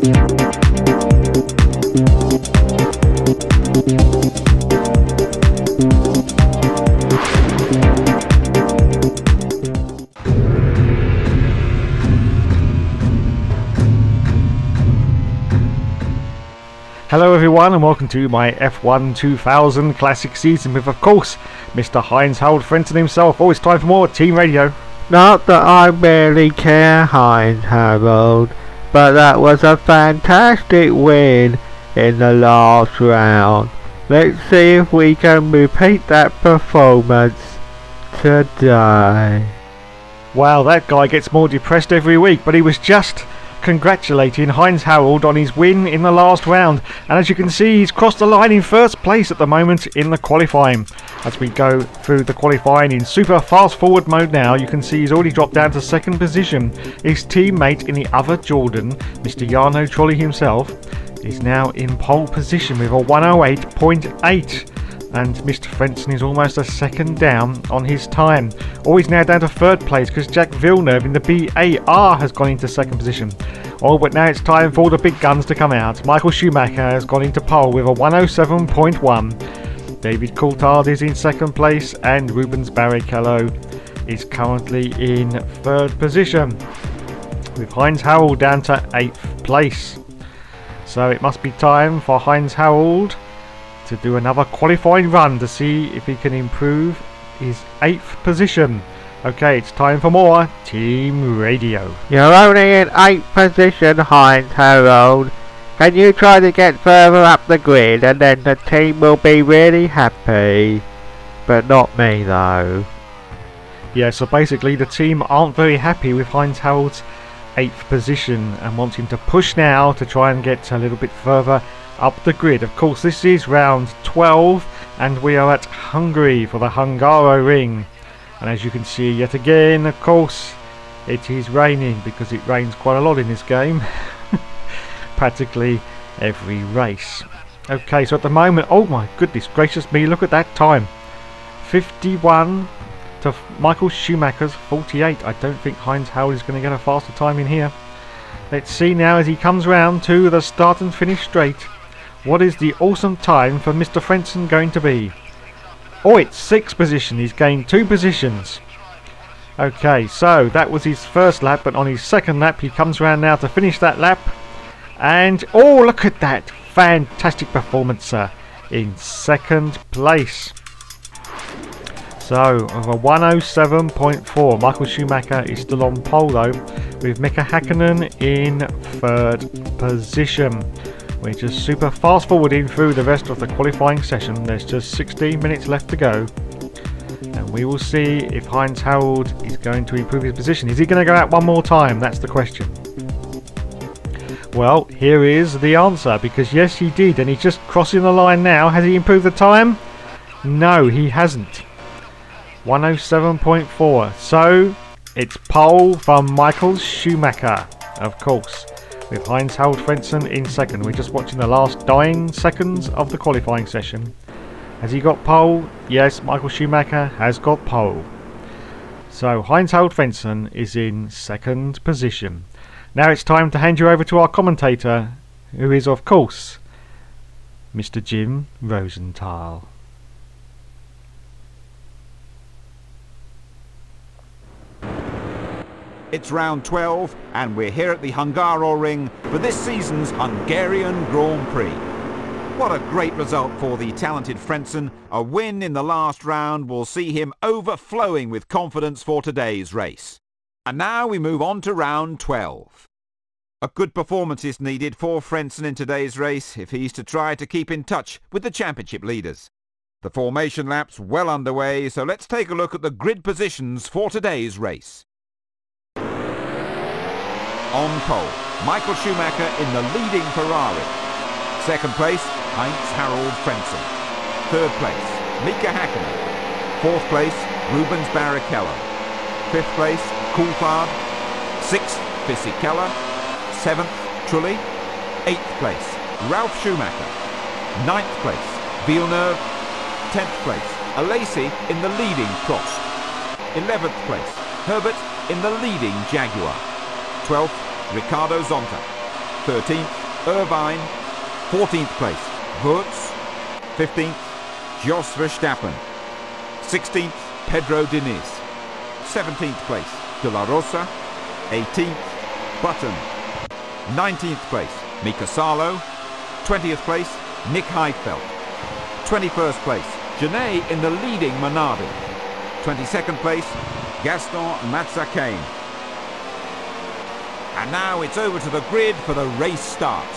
Hello everyone and welcome to my F1 2000 Classic season with, of course, Mr. Heinz-Harald Frentzen himself. Always time for more Team Radio. Not that I really care, Heinz-Harald, but that was a fantastic win in the last round. Let's see if we can repeat that performance today. Wow, that guy gets more depressed every week, but he was just congratulating Heinz-Harald on his win in the last round, and as you can see, he's crossed the line in first place at the moment in the qualifying. As we go through the qualifying in super fast forward mode now, you can see he's already dropped down to second position. His teammate in the other Jordan, Mr. Jarno Trolli himself, is now in pole position with a 108.8. and Mr. Frentzen is almost a second down on his time. Always now down to third place because Jack Villeneuve in the BAR has gone into second position. Oh, but now it's time for the big guns to come out. Michael Schumacher has gone into pole with a 107.1. David Coulthard is in second place and Rubens Barrichello is currently in third position, with Heinz-Harald down to 8th place. So it must be time for Heinz-Harald to do another qualifying run to see if he can improve his 8th position. Okay, it's time for more Team Radio. You're only in 8th position, Heinz-Harald. Can you try to get further up the grid and then the team will be really happy? But not me though. Yeah, so basically the team aren't very happy with Heinz-Harald's 8th position and want him to push now to try and get a little bit further up the grid. Of course, this is round 12 and we are at Hungary for the Hungaroring. And as you can see yet again, of course, it is raining because it rains quite a lot in this game. Practically every race. Okay, so at the moment, oh my goodness gracious me, look at that time. 51 to Michael Schumacher's 48. I don't think Heinz-Harald is going to get a faster time in here. Let's see now as he comes round to the start and finish straight. What is the awesome time for Mr. Frentzen going to be? Oh, it's 6th position. He's gained 2 positions. Okay, so that was his first lap, but on his second lap he comes around now to finish that lap. And, oh, look at that. Fantastic performance, sir. In second place. So, of a 107.4. Michael Schumacher is still on pole, though, with Mika Hakkinen in third position. We're just super fast forwarding through the rest of the qualifying session. There's just 16 minutes left to go. And we will see if Heinz-Harald is going to improve his position. Is he going to go out one more time? That's the question. Well, here is the answer. Because yes, he did. And he's just crossing the line now. Has he improved the time? No, he hasn't. 107.4. So, it's pole from Michael Schumacher, of course, with Heinz-Harald Frentzen in second. We're just watching the last 9 seconds of the qualifying session. Has he got pole? Yes, Michael Schumacher has got pole. So Heinz-Harald Frentzen is in second position. Now it's time to hand you over to our commentator, who is, of course, Mr. Jim Rosenthal. It's round 12 and we're here at the Hungaroring for this season's Hungarian Grand Prix. What a great result for the talented Frentzen. A win in the last round will see him overflowing with confidence for today's race. And now we move on to round 12. A good performance is needed for Frentzen in today's race if he's to try to keep in touch with the championship leaders. The formation lap's well underway, so let's take a look at the grid positions for today's race. On pole, Michael Schumacher in the leading Ferrari. Second place, Heinz-Harald Frentzen. Third place, Mika Hakkinen. Fourth place, Rubens Barrichello. Fifth place, Coulthard. Sixth, Fisichella. Seventh, Trulli. Eighth place, Ralf Schumacher. Ninth place, Villeneuve. 10th place, Alesi in the leading Prost. 11th place, Herbert in the leading Jaguar. 12th, Ricardo Zonta. 13th, Irvine. 14th place, Wurz. 15th, Jos Verstappen. 16th, Pedro Diniz. 17th place, De La Rosa. 18th, Button. 19th place, Mika Salo. 20th place, Nick Heidfeld. 21st place, Genet in the leading Minardi. 22nd place, Gaston Matsakane. And now it's over to the grid for the race start.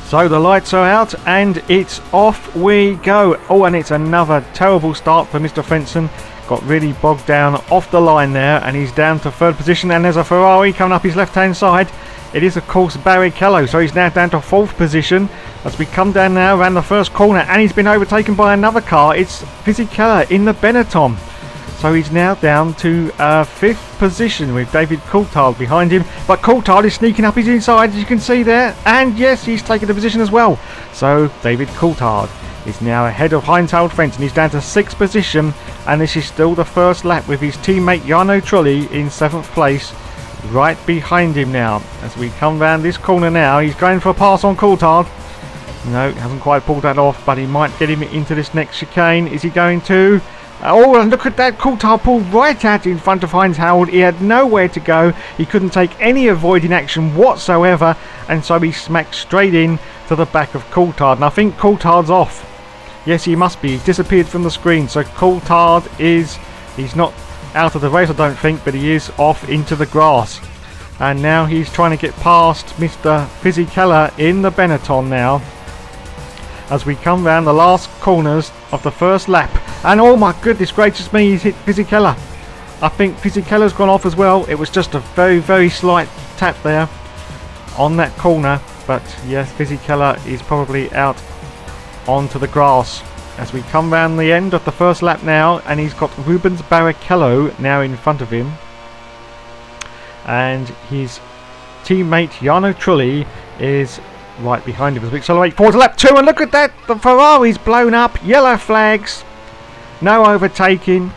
So the lights are out and it's off we go. Oh, and it's another terrible start for Mr. Frentzen. Got really bogged down off the line there and he's down to third position, and there's a Ferrari coming up his left hand side. It is of course Barrichello, so he's now down to fourth position as we come down now around the first corner, and he's been overtaken by another car. It's Fisichella in the Benetton. So he's now down to fifth position with David Coulthard behind him. But Coulthard is sneaking up his inside, as you can see there. And yes, he's taken the position as well. So David Coulthard is now ahead of Heinz-Harald Frentzen. He's down to sixth position. And this is still the first lap with his teammate Jarno Trulli in seventh place. Right behind him now. As we come round this corner now, he's going for a pass on Coulthard. No, hasn't quite pulled that off, but he might get him into this next chicane. Is he going to? Oh, and look at that. Coulthard pulled right out in front of Heinz-Harald. He had nowhere to go. He couldn't take any avoiding action whatsoever. And so he smacked straight in to the back of Coulthard. And I think Coulthard's off. Yes, he must be. He's disappeared from the screen. So Coulthard he's not out of the race, I don't think, but he is off into the grass. And now he's trying to get past Mr. Fisichella in the Benetton now, as we come round the last corners of the first lap. And oh my goodness gracious me, he's hit Fisichella. I think Fisichella's gone off as well. It was just a very, very slight tap there on that corner. But yes, Fisichella is probably out onto the grass as we come round the end of the first lap now. And he's got Rubens Barrichello now in front of him. And his teammate Jarno Trulli is right behind him as we accelerate forward to lap 2. And look at that, the Ferrari's blown up, yellow flags, no overtaking.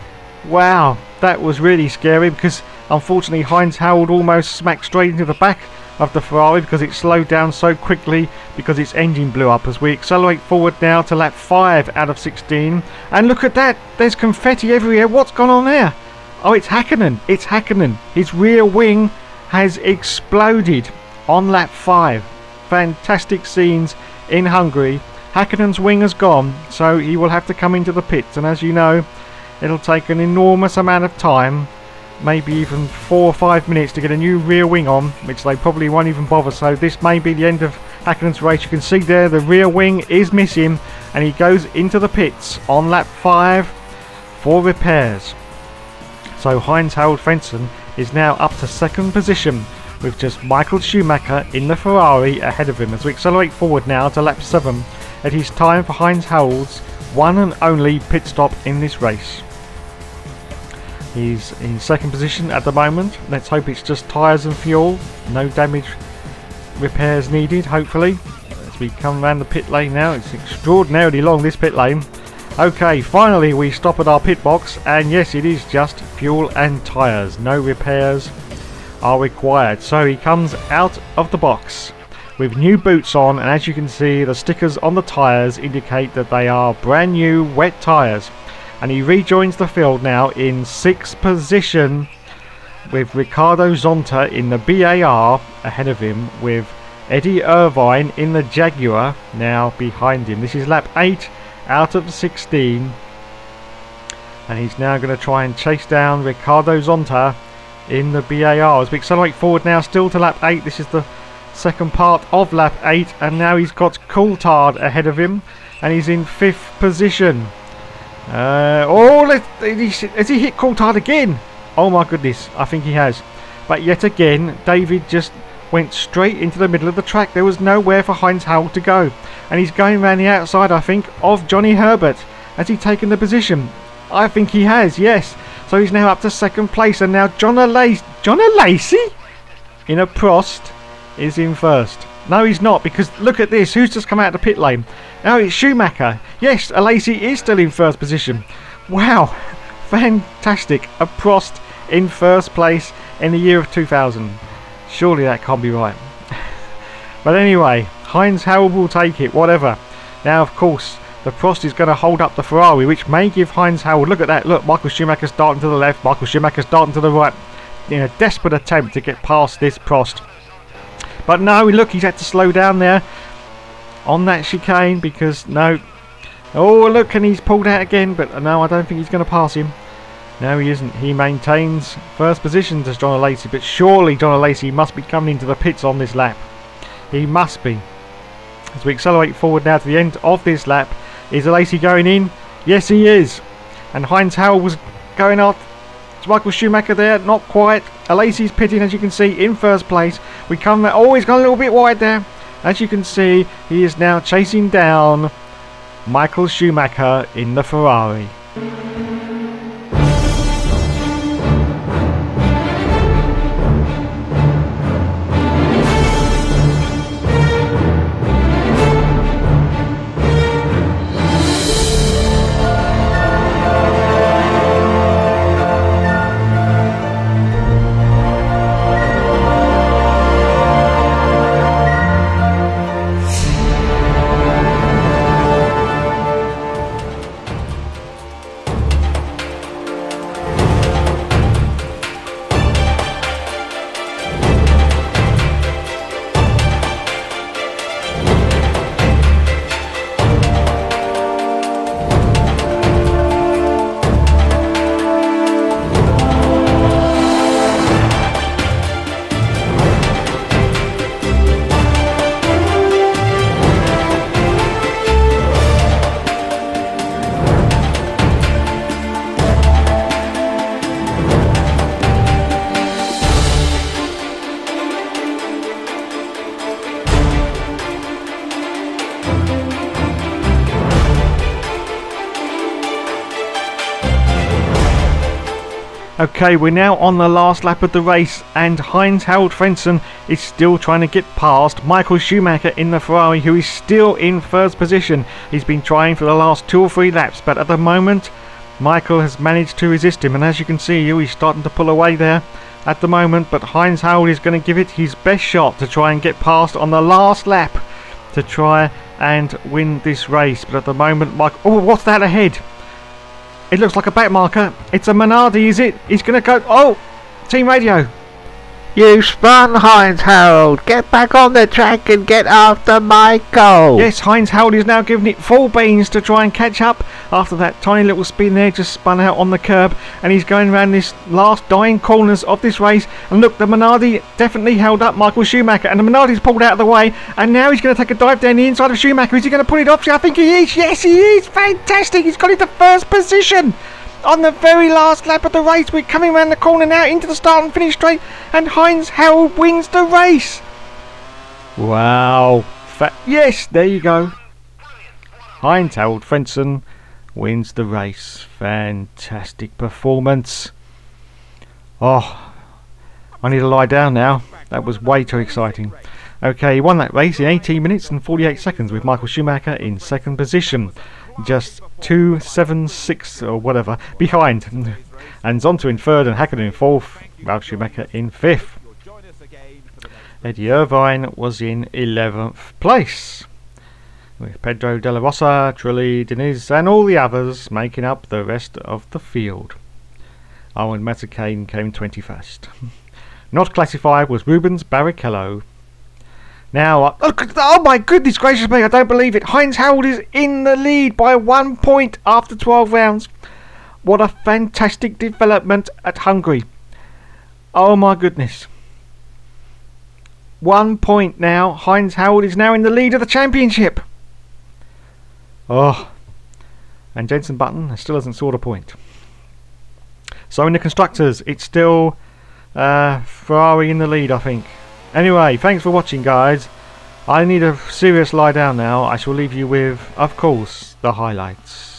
Wow, that was really scary, because unfortunately Heinz-Harald almost smacked straight into the back of the Ferrari because it slowed down so quickly because its engine blew up. As we accelerate forward now to lap 5 out of 16. And look at that, there's confetti everywhere. What's gone on there? Oh, it's Hakkinen. It's Hakkinen. His rear wing has exploded on lap 5. Fantastic scenes in Hungary. Hakkinen's wing has gone, so he will have to come into the pits, and as you know, it'll take an enormous amount of time, maybe even 4 or 5 minutes to get a new rear wing on, which they probably won't even bother. So this may be the end of Hakkinen's race. You can see there the rear wing is missing, and he goes into the pits on lap 5 for repairs. So Heinz-Harald Frentzen is now up to second position, with just Michael Schumacher in the Ferrari ahead of him. As we accelerate forward now to lap 7, it is time for Heinz-Harald's one and only pit stop in this race. He's in second position at the moment. Let's hope it's just tyres and fuel. No damage repairs needed, hopefully. As we come around the pit lane now, it's extraordinarily long, this pit lane. Okay, finally we stop at our pit box, and yes, it is just fuel and tyres. No repairs are required. So he comes out of the box with new boots on, and as you can see, the stickers on the tyres indicate that they are brand new wet tyres. And he rejoins the field now in 6th position, with Ricardo Zonta in the BAR ahead of him, with Eddie Irvine in the Jaguar now behind him. This is lap 8 out of 16, and he's now going to try and chase down Ricardo Zonta in the BAR. As we accelerate forward now still to lap 8, this is the second part of lap 8, and now he's got Coulthard ahead of him, and he's in 5th position. Has he hit Coulthard again? Oh my goodness, I think he has. But yet again, David just went straight into the middle of the track. There was nowhere for Heinz-Harald to go, and he's going around the outside, I think, of Johnny Herbert. Has he taken the position? I think he has, yes. So he's now up to second place, and now John Lacey in a Prost is in first. No, he's not, because look at this. Who's just come out of the pit lane? Oh, it's Schumacher. Yes, Lacey is still in first position. Wow, fantastic. A Prost in first place in the year of 2000. Surely that can't be right. But anyway, Heinz Harald will take it, whatever. Now, of course, the Prost is going to hold up the Ferrari, which may give Heinz Harald... Look at that. Look, Michael Schumacher starting to the left. Michael Schumacher starting to the right. In a desperate attempt to get past this Prost. But no, look, he's had to slow down there on that chicane because no. Oh, look, and he's pulled out again. But no, I don't think he's going to pass him. No, he isn't. He maintains first position to John Lacey. But surely John Lacey must be coming into the pits on this lap. He must be. As we accelerate forward now to the end of this lap. Is Lacey going in? Yes, he is. And Heinz Harald was going off. It's Michael Schumacher there. Not quite. Lacey's pitting, as you can see, in first place. We come there. Oh, he's gone a little bit wide there. As you can see, he is now chasing down Michael Schumacher in the Ferrari. Okay, we're now on the last lap of the race and Heinz Harald Frentzen is still trying to get past Michael Schumacher in the Ferrari, who is still in first position. He's been trying for the last 2 or 3 laps, but at the moment Michael has managed to resist him, and as you can see, he's starting to pull away there at the moment, but Heinz Harald is going to give it his best shot to try and get past on the last lap to try and win this race. But at the moment, Michael... Oh, what's that ahead? It looks like a back marker. It's a Minardi, is it? He's going to go... Oh! Team radio. You spun, Heinz Harald. Get back on the track and get after Michael. Yes, Heinz Harald is now giving it full beans to try and catch up after that tiny little spin there, just spun out on the curb, and he's going around this last dying corners of this race. And look, the Minardi definitely held up Michael Schumacher, and the Minardi's pulled out of the way, and now he's going to take a dive down the inside of Schumacher. Is he going to pull it off? I think he is. Yes, he is. Fantastic. He's got into first position. On the very last lap of the race, we're coming around the corner now into the start and finish straight, and Heinz Harald wins the race. Wow. Yes, there you go. Heinz Harald Frentzen wins the race. Fantastic performance. Oh, I need to lie down now. That was way too exciting. Okay, he won that race in 18 minutes and 48 seconds with Michael Schumacher in second position. Just 2.76 or whatever behind. And Zonta in third and Hakkinen in fourth. Ralf Schumacher in fifth. Eddie Irvine was in 11th place, with Pedro de la Rosa, Trulli, Diniz and all the others making up the rest of the field. Owen Matterkane came 21st. Not classified was Rubens Barrichello. Now, oh my goodness gracious me, I don't believe it. Heinz Harald is in the lead by 1 point after 12 rounds. What a fantastic development at Hungary. Oh my goodness. 1 point now. Heinz Harald is now in the lead of the championship. Oh. And Jenson Button still hasn't scored a point. So in the constructors, it's still Ferrari in the lead, I think. Anyway, thanks for watching, guys. I need a serious lie down now. I shall leave you with, of course, the highlights.